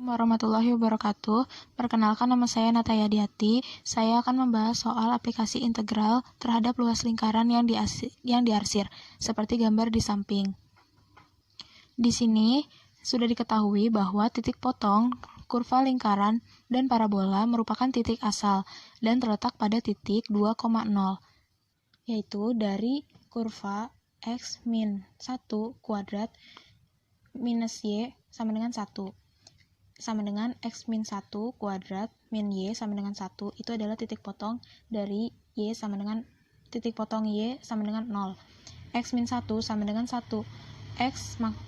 Warahmatullahi wabarakatuh. Perkenalkan, nama saya Nataya Diati. Saya akan membahas soal aplikasi integral terhadap luas lingkaran yang diarsir, seperti gambar di samping. Di sini sudah diketahui bahwa titik potong, kurva lingkaran, dan parabola merupakan titik asal dan terletak pada titik 2,0, yaitu dari kurva x min 1 kuadrat minus y sama dengan 1. Sama dengan x min 1 kuadrat min y sama dengan 1. Itu adalah titik potong dari y sama dengan titik potong y sama dengan 0. X min 1 sama dengan 1.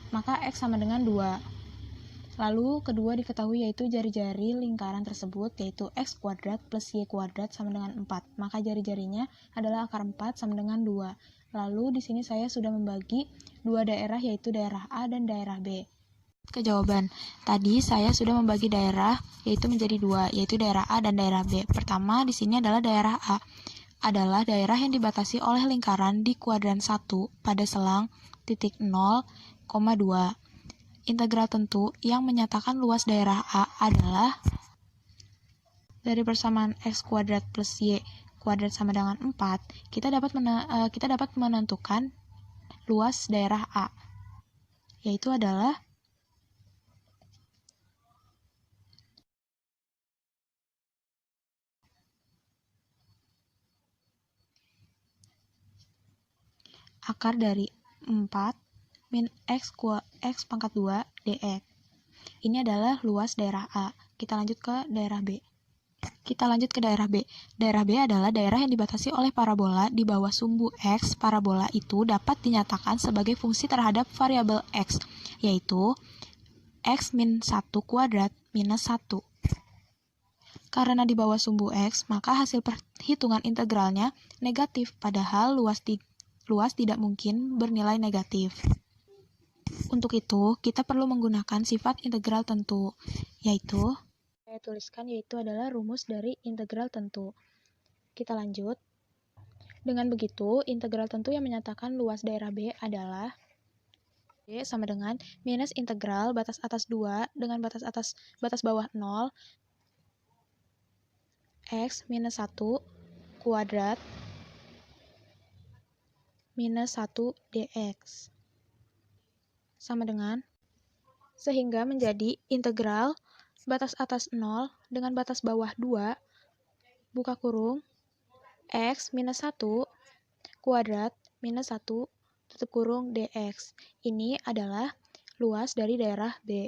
Maka x sama dengan 2. Lalu kedua diketahui yaitu jari-jari lingkaran tersebut, yaitu x kuadrat plus y kuadrat sama dengan 4. Maka jari-jarinya adalah akar 4 sama dengan 2. Lalu di sini saya sudah membagi dua daerah, yaitu daerah A dan daerah B. Ke jawaban. Tadi saya sudah membagi daerah yaitu menjadi dua, yaitu daerah A dan daerah B. Pertama di sini adalah daerah A. Adalah daerah yang dibatasi oleh lingkaran di kuadran 1 pada selang titik 0,2. Integral tentu yang menyatakan luas daerah A adalah dari persamaan x kuadrat plus y kuadrat sama dengan 4, kita dapat menentukan luas daerah A, yaitu adalah akar dari 4 min x pangkat 2 dx. Ini adalah luas daerah A. Kita lanjut ke daerah B. Daerah B adalah daerah yang dibatasi oleh parabola di bawah sumbu x. Parabola itu dapat dinyatakan sebagai fungsi terhadap variabel x, yaitu x min 1 kuadrat minus 1. Karena di bawah sumbu x, maka hasil perhitungan integralnya negatif, padahal luas tidak mungkin bernilai negatif. Untuk itu, kita perlu menggunakan sifat integral tentu, yaitu saya tuliskan, yaitu adalah rumus dari integral tentu. Kita lanjut. Dengan begitu, integral tentu yang menyatakan luas daerah B adalah B sama dengan minus integral batas atas 2 dengan batas bawah 0 x minus 1 kuadrat minus 1 dx sama dengan, sehingga menjadi integral batas atas 0 dengan batas bawah 2 buka kurung x minus 1 kuadrat minus 1 tutup kurung dx. Ini adalah luas dari daerah B.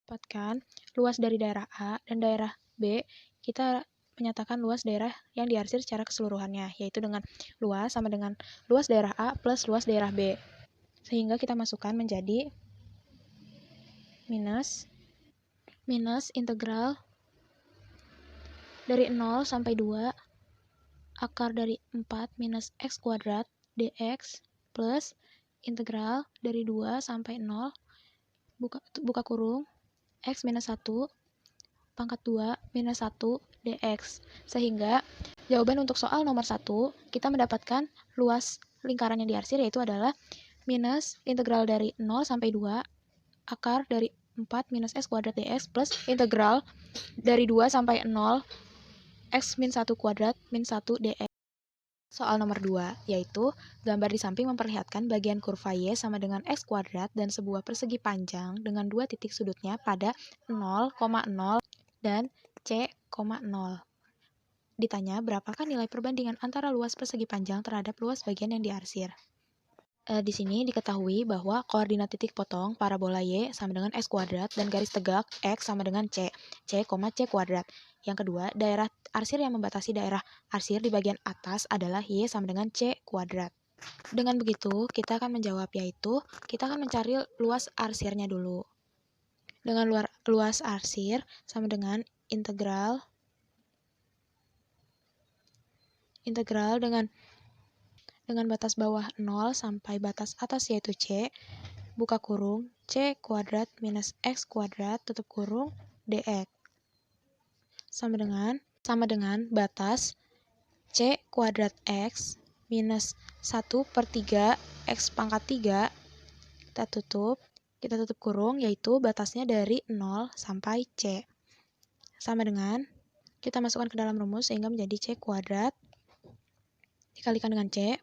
Dapatkan luas dari daerah A dan daerah B, kita menyatakan luas daerah yang diarsir secara keseluruhannya, yaitu dengan luas sama dengan luas daerah A plus luas daerah B. Sehingga kita masukkan menjadi minus integral dari 0 sampai 2 akar dari 4 minus x kuadrat dx plus integral dari 2 sampai 0 buka kurung x minus 1 pangkat 2 minus 1 dx. Sehingga jawaban untuk soal nomor 1 kita mendapatkan luas lingkaran yang diarsir, yaitu adalah minus integral dari 0 sampai 2 akar dari 4 minus x kuadrat dx plus integral dari 2 sampai 0 x min 1 kuadrat min 1 dx. Soal nomor 2, yaitu gambar di samping memperlihatkan bagian kurva y sama dengan x kuadrat dan sebuah persegi panjang dengan dua titik sudutnya pada 0,0 dan c,0. Ditanya berapakah nilai perbandingan antara luas persegi panjang terhadap luas bagian yang diarsir. Di sini diketahui bahwa koordinat titik potong parabola y sama dengan x kuadrat dan garis tegak x sama dengan c kuadrat. Yang kedua, daerah arsir yang membatasi daerah arsir di bagian atas adalah y sama dengan c kuadrat. Dengan begitu, kita akan menjawab, yaitu kita akan mencari luas arsirnya dulu. Dengan luas arsir sama dengan integral dengan batas bawah 0 sampai batas atas, yaitu c, buka kurung c kuadrat minus x kuadrat tutup kurung dx sama dengan batas c kuadrat x minus 1/3 x pangkat 3 kita tutup kita tutup kurung, yaitu batasnya dari 0 sampai C. Sama dengan, kita masukkan ke dalam rumus sehingga menjadi C kuadrat dikalikan dengan C,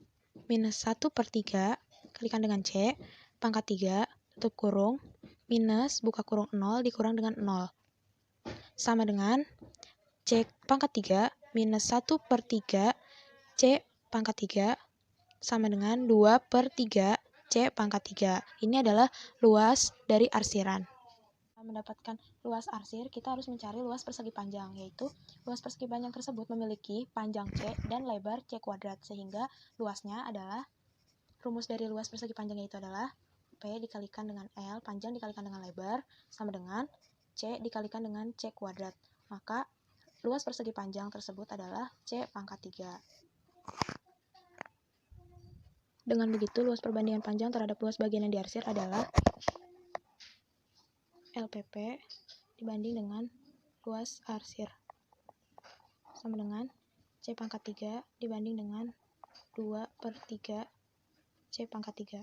minus 1/3, kalikan dengan C, pangkat 3, tutup kurung, minus, buka kurung 0, dikurang dengan 0. Sama dengan C pangkat 3, minus 1/3, C pangkat 3, sama dengan 2/3, C pangkat 3. Ini adalah luas dari arsiran. Mendapatkan luas arsir, kita harus mencari luas persegi panjang, yaitu luas persegi panjang tersebut memiliki panjang C dan lebar C kuadrat, sehingga luasnya adalah, rumus dari luas persegi panjang yaitu adalah P dikalikan dengan L, panjang dikalikan dengan lebar, sama dengan C dikalikan dengan C kuadrat. Maka, luas persegi panjang tersebut adalah C pangkat 3. Dengan begitu, luas perbandingan panjang terhadap luas bagian yang diarsir adalah LPP dibanding dengan luas arsir, sama dengan C pangkat 3 dibanding dengan 2/3 C pangkat 3.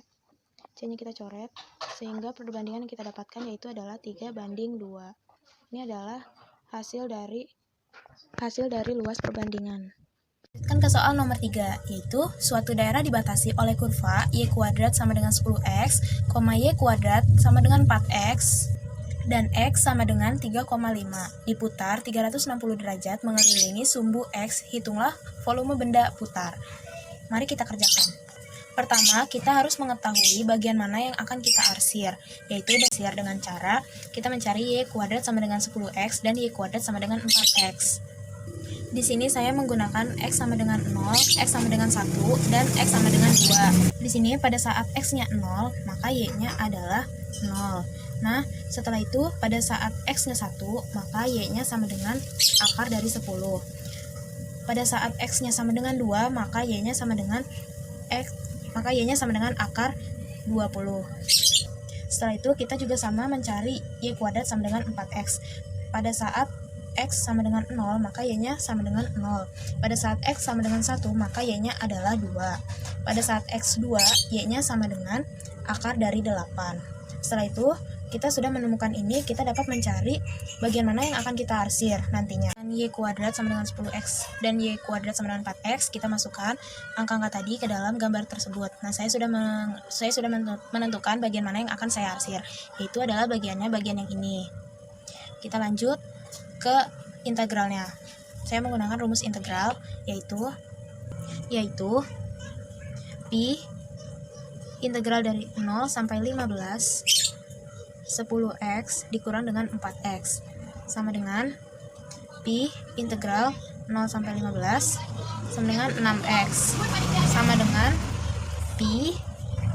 C-nya kita coret, sehingga perbandingan yang kita dapatkan yaitu adalah 3/2. Ini adalah hasil dari luas perbandingan. Kan ke soal nomor 3, yaitu suatu daerah dibatasi oleh kurva Y kuadrat sama dengan 10x, Y kuadrat sama dengan 4x, dan X sama dengan 3,5. Diputar 360 derajat mengelilingi sumbu X. Hitunglah volume benda putar. Mari kita kerjakan. Pertama, kita harus mengetahui bagian mana yang akan kita arsir, yaitu arsir dengan cara kita mencari Y kuadrat sama dengan 10x dan Y kuadrat sama dengan 4x. Di sini saya menggunakan X sama dengan 0, X sama dengan 1, dan X sama dengan 2. Di sini pada saat X-nya 0, maka Y-nya adalah 0. Nah, setelah itu pada saat X-nya 1, maka Y-nya sama dengan akar dari 10. Pada saat X-nya sama dengan 2, maka Y-nya sama dengan akar 20. Setelah itu kita juga sama mencari Y kuadrat sama dengan 4x. Pada saat X sama dengan 0, maka Y-nya sama dengan 0. Pada saat X sama dengan 1, maka Y-nya adalah 2. Pada saat X 2, Y-nya sama dengan akar dari 8. Setelah itu, kita sudah menemukan ini, kita dapat mencari bagian mana yang akan kita arsir nantinya. Y kuadrat sama dengan 10x dan Y kuadrat sama dengan 4x, kita masukkan angka-angka tadi ke dalam gambar tersebut. Nah, saya sudah menentukan bagian mana yang akan saya arsir, yaitu adalah bagian yang ini. Kita lanjut ke integralnya. Saya menggunakan rumus integral, yaitu Pi integral dari 0 sampai 15 10x dikurang dengan 4x sama dengan Pi integral 0 sampai 15 sama dengan 6x sama dengan Pi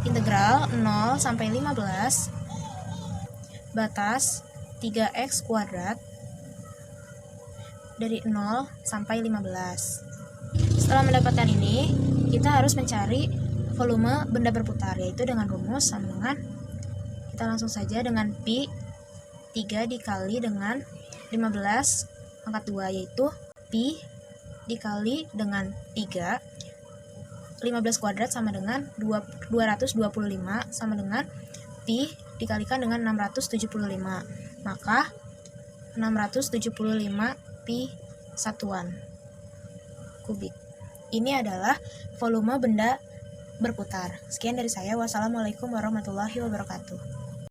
integral 0 sampai 15 batas 3x kuadrat dari 0 sampai 15. Setelah mendapatkan ini, kita harus mencari volume benda berputar, yaitu dengan rumus sama dengan, kita langsung saja dengan Pi 3 dikali dengan 15 pangkat 2, yaitu Pi dikali dengan 3, 15 kuadrat sama dengan 225 sama dengan Pi dikalikan dengan 675. Maka 675 Pi satuan kubik. Ini adalah volume benda berputar. Sekian dari saya. Wassalamualaikum warahmatullahi wabarakatuh.